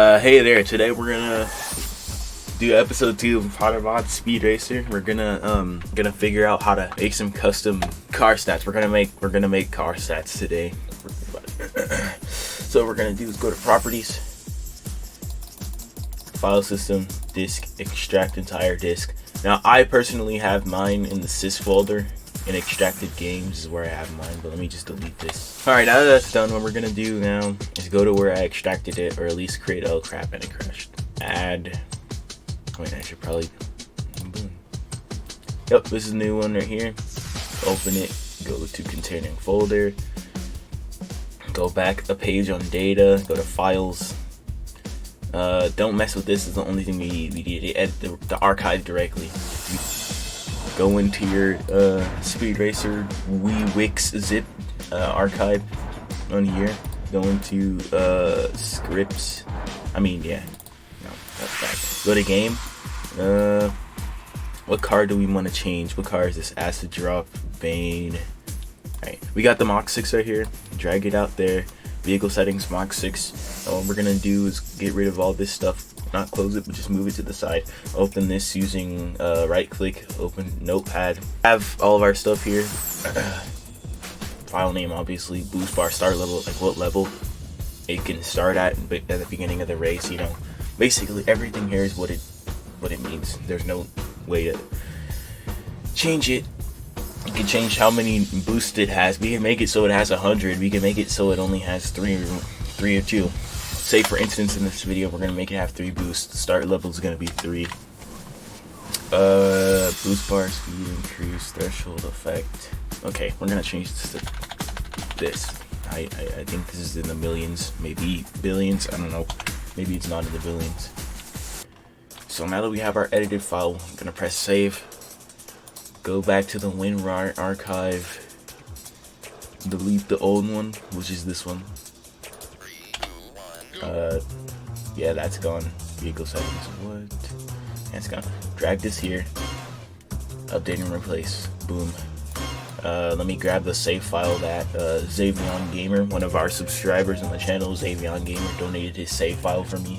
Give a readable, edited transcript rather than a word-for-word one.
Hey there, today we're gonna do episode 2 of Potterbot Speed Racer. We're gonna figure out how to make some custom car stats. We're gonna make car stats today. So what we're gonna do is go to properties, file system, disk, extract entire disk. Now I personally have mine in the sys folder. In extracted games is where I have mine, but let me just delete this. Alright, now that that's done, what we're gonna do now is go to where I extracted it, or at least create, oh crap, and it crashed. Add, wait, I should probably, boom. Yep, this is a new one right here. Open it, go to containing folder, go back a page on data, go to files. Don't mess with this, is the only thing we need. We need to edit the archive directly. Go into your Speed Racer Wix zip archive on here. Go into scripts. That's bad. Go to game. What car do we want to change? What car is this? Acid Drop, Bane. Alright, we got the Mach 6 right here. Drag it out there. Vehicle settings, Mach 6. What we're gonna do is get rid of all this stuff. Not close it, but just move it to the side. Open this using right click, open notepad. Have all of our stuff here. File name, obviously, boost bar, start level, like what level it can start at the beginning of the race, you know. Basically everything here is what it means. There's no way to change it. You can change how many boosts it has. We can make it so it has 100. We can make it so it only has three or 2. Say for instance in this video we're gonna make it have 3 boosts. Start level is gonna be 3. Boost bar, speed increase, threshold effect. Okay, we're gonna change this to this. I think this is in the millions, maybe billions. I don't know. Maybe it's not in the billions. So now that we have our edited file, I'm gonna press save. Go back to the WinRAR archive. Delete the old one, which is this one. Yeah, that's gone. Vehicle settings, what? That's gone. Drag this here. Update and replace. Boom. Let me grab the save file that Xavion Gamer, one of our subscribers on the channel, Xavion Gamer, donated his save file for me.